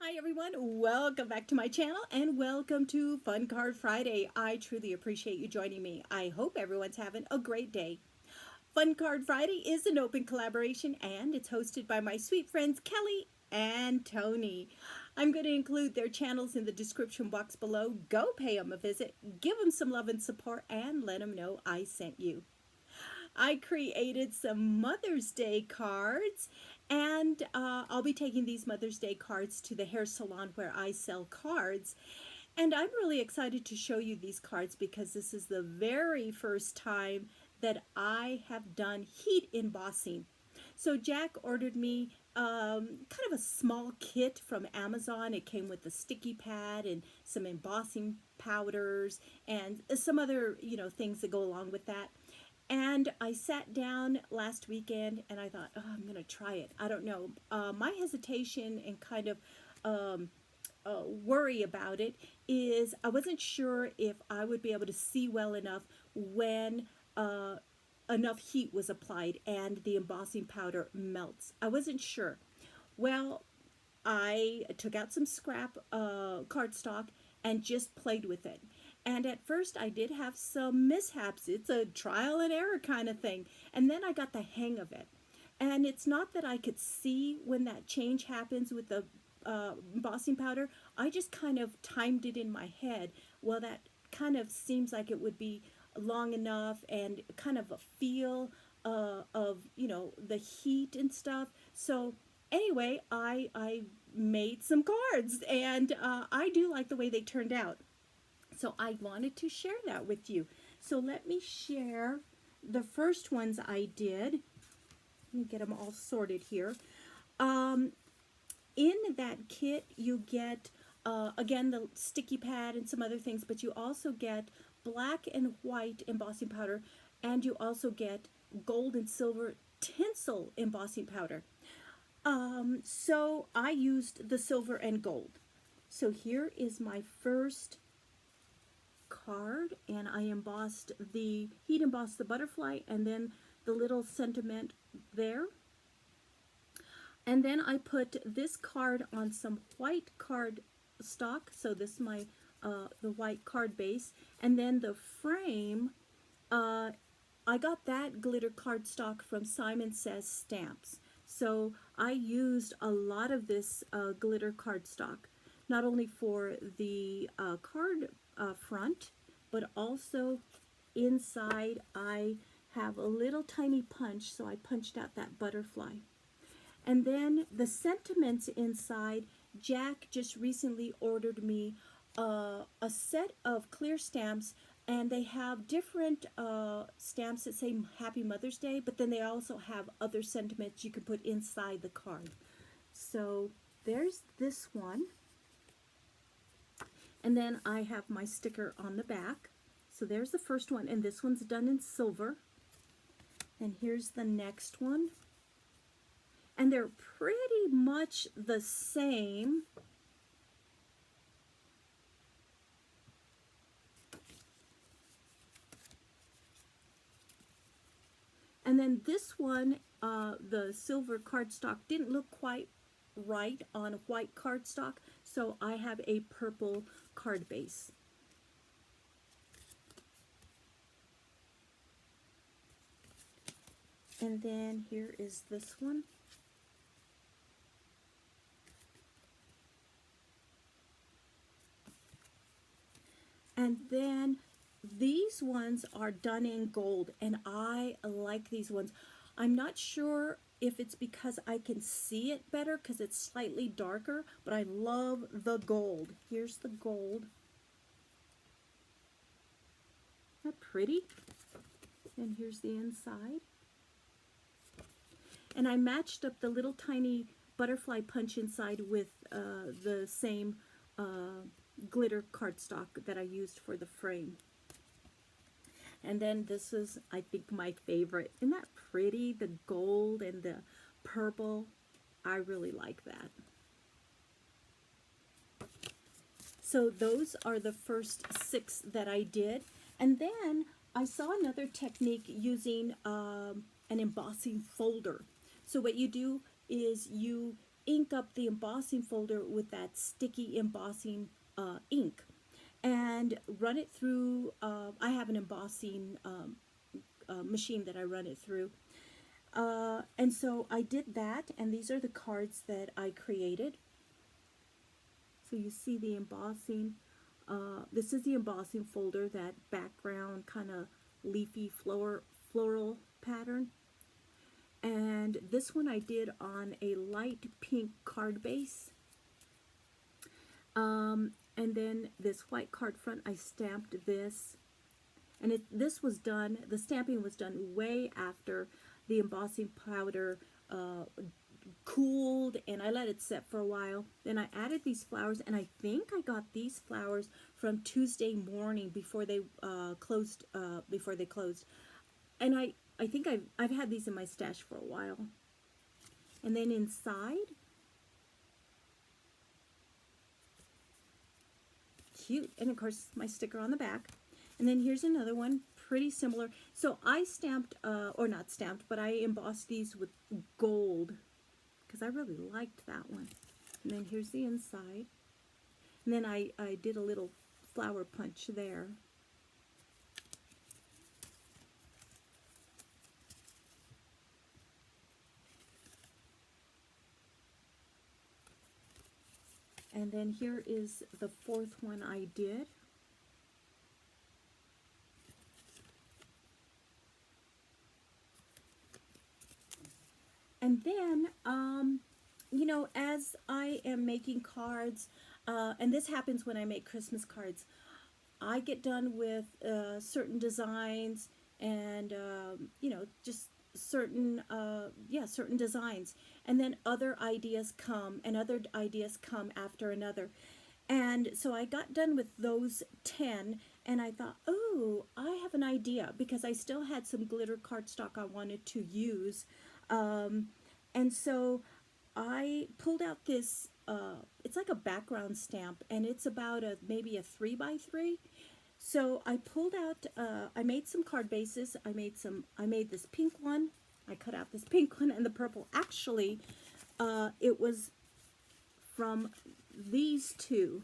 Hi everyone, welcome back to my channel and welcome to Fun Card Friday. I truly appreciate you joining me. I hope everyone's having a great day. Fun Card Friday is an open collaboration and it's hosted by my sweet friends Kelly and Tony. I'm going to include their channels in the description box below. Go pay them a visit, give them some love and support, and let them know I sent you. I created some Mother's Day cards, and I'll be taking these Mother's Day cards to the hair salon where I sell cards. And I'm really excited to show you these cards because this is the very first time that I have done heat embossing. So Jack ordered me kind of a small kit from Amazon. It came with a sticky pad and some embossing powders and some other, things that go along with that. And I sat down last weekend and I thought, oh, I'm going to try it. I don't know. My hesitation and kind of worry about it is I wasn't sure if I would be able to see well enough when enough heat was applied and the embossing powder melts. I wasn't sure. Well, I took out some scrap cardstock and just played with it. And at first I did have some mishaps. It's a trial and error kind of thing. And then I got the hang of it. And it's not that I could see when that change happens with the embossing powder. I just kind of timed it in my head. Well, that kind of seems like it would be long enough and kind of a feel of, the heat and stuff. So anyway, I made some cards and I do like the way they turned out. So I wanted to share that with you. So let me share the first ones I did. Let me get them all sorted here. In that kit, you get, again, the sticky pad and some other things, but you also get black and white embossing powder, and you also get gold and silver tinsel embossing powder. So I used the silver and gold. So here is my first card, and I heat embossed the butterfly and then the little sentiment there. And then I put this card on some white card stock. So this is my the white card base, and then the frame. I got that glitter cardstock from Simon Says Stamps. So I used a lot of this glitter cardstock, not only for the card front, but also inside I have a little tiny punch, so I punched out that butterfly. And then the sentiments inside, Jack just recently ordered me a set of clear stamps, and they have different stamps that say Happy Mother's Day, but then they also have other sentiments you can put inside the card. So there's this one. And then I have my sticker on the back. So there's the first one, and this one's done in silver. And here's the next one. And they're pretty much the same. And then this one, the silver cardstock didn't look quite right on white cardstock, so I have a purple card base. And then here is this one. And then these ones are done in gold, and I like these ones. I'm not sure if it's because I can see it better because it's slightly darker, but I love the gold. Here's the gold. Isn't that pretty? And here's the inside. And I matched up the little tiny butterfly punch inside with the same glitter cardstock that I used for the frame. And then this is, I think, my favorite. Isn't that pretty? The gold and the purple. I really like that. So those are the first 6 that I did. And then I saw another technique using an embossing folder. So what you do is you ink up the embossing folder with that sticky embossing ink and run it through. I have an embossing machine that I run it through. And so I did that, and these are the cards that I created. So you see the embossing. This is the embossing folder, that background kind of leafy floral pattern. And this one I did on a light pink card base. And then this white card front, I stamped this. And this was done, the stamping was done way after the embossing powder cooled, and I let it set for a while. Then I added these flowers, and I think I got these flowers from Tuesday morning before they closed. And I think I've had these in my stash for a while. And then inside, cute, and of course my sticker on the back. And then here's another one, pretty similar. So I stamped, or not stamped, but I embossed these with gold because I really liked that one. And then here's the inside. And then I did a little flower punch there. And then here is the fourth one I did. And then, you know, as I am making cards, and this happens when I make Christmas cards, I get done with certain designs and, you know, just certain, certain designs. And then other ideas come, and other ideas come after another. And so I got done with those 10, and I thought, oh, I have an idea, because I still had some glitter cardstock I wanted to use. And so I pulled out this, it's like a background stamp, and it's about maybe a 3x3. So I pulled out, I made some card bases. I made this pink one. I cut out this pink one and the purple. Actually, it was from these two,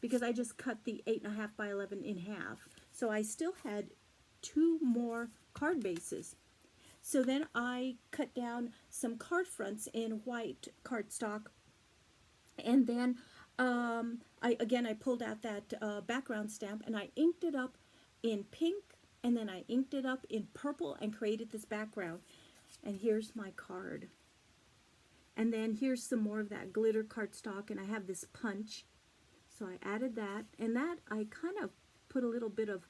because I just cut the 8.5 by 11 in half. So I still had 2 more card bases. So then I cut down some card fronts in white cardstock, and then I pulled out that background stamp, and I inked it up in pink, and then I inked it up in purple and created this background. And here's my card. And then here's some more of that glitter cardstock, and I have this punch. So I added that, and that I kind of put a little bit of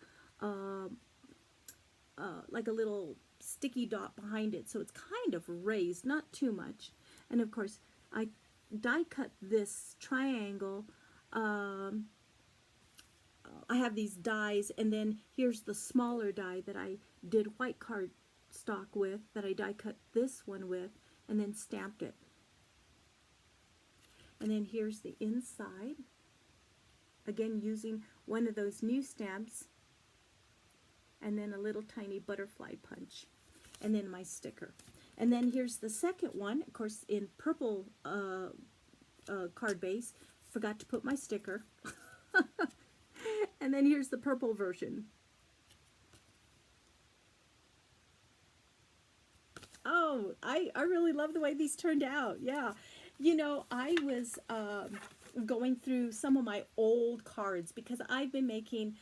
like a little sticky dot behind it, so it's kind of raised, not too much. And of course I die cut this triangle. I have these dies, and then here's the smaller die that I did white cardstock with, that I die cut this one with, and then stamped it. And then here's the inside, again using one of those new stamps, and then a little tiny butterfly punch, and then my sticker. And then here's the second one, of course in purple card base. Forgot to put my sticker. And then here's the purple version. Oh, I really love the way these turned out. Yeah. You know, I was going through some of my old cards, because I've been making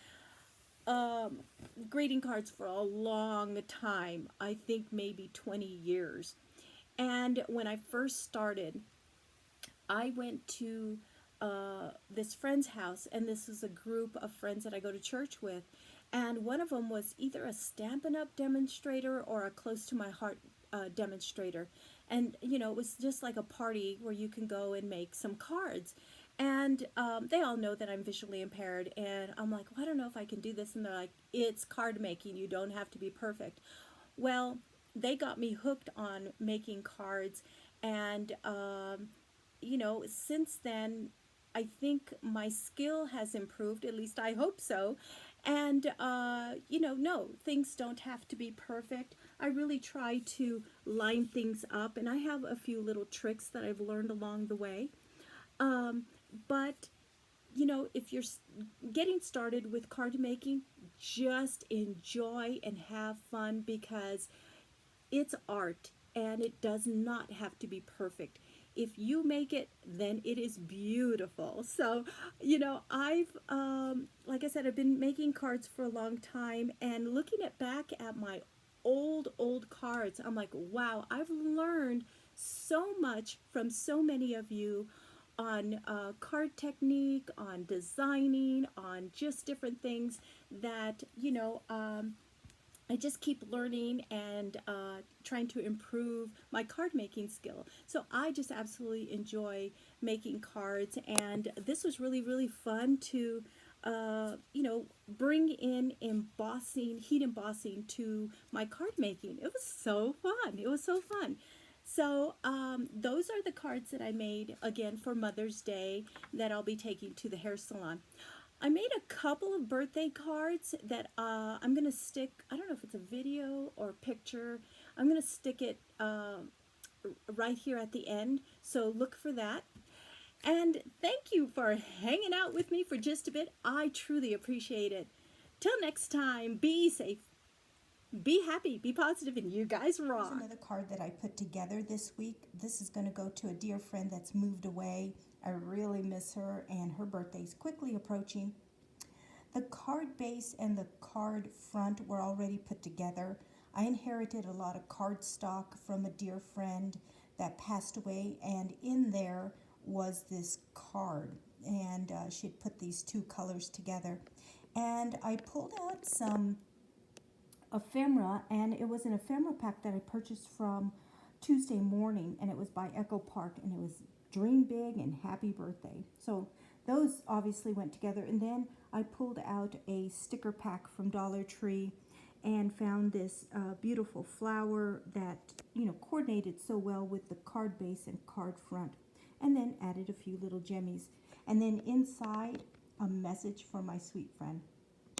greeting cards for a long time. I think maybe 20 years. And when I first started, I went to this friend's house, and this is a group of friends that I go to church with, and one of them was either a Stampin' Up! Demonstrator or a Close to My Heart demonstrator. And you know, it was just like a party where you can go and make some cards. And they all know that I'm visually impaired, and I'm like, well, I don't know if I can do this. And they're like, it's card making, you don't have to be perfect. Well, they got me hooked on making cards, and you know, since then I think my skill has improved, at least I hope so. And you know, no, things don't have to be perfect. I really try to line things up, and I have a few little tricks that I've learned along the way. Um, but you know, if you're getting started with card making, just enjoy and have fun because it's art and it does not have to be perfect. If you make it, then it is beautiful. So, you know, like I said, I've been making cards for a long time, and looking at back at my old cards, I'm like, wow, I've learned so much from so many of you on card technique, on designing, on just different things that, I just keep learning and trying to improve my card making skill. So I just absolutely enjoy making cards, and this was really fun to, bring in embossing, heat embossing to my card making. It was so fun. It was so fun. So those are the cards that I made again for Mother's Day that I'll be taking to the hair salon. I made a couple of birthday cards that I'm going to stick. I don't know if it's a video or a picture. I'm going to stick it right here at the end. So look for that. And thank you for hanging out with me for just a bit. I truly appreciate it. Till next time, be safe, be happy, be positive, and you guys rock. Here's another card that I put together this week. This is going to go to a dear friend that's moved away. I really miss her, and her birthday is quickly approaching. The card base and the card front were already put together. I inherited a lot of card stock from a dear friend that passed away, and in there was this card, and she had put these two colors together. And I pulled out some ephemera, and it was an ephemera pack that I purchased from Tuesday Morning, and it was by Echo Park, and it was Dream Big and Happy Birthday. So those obviously went together. And then I pulled out a sticker pack from Dollar Tree and found this beautiful flower that, coordinated so well with the card base and card front, and then added a few little jemmies. And then inside, a message for my sweet friend.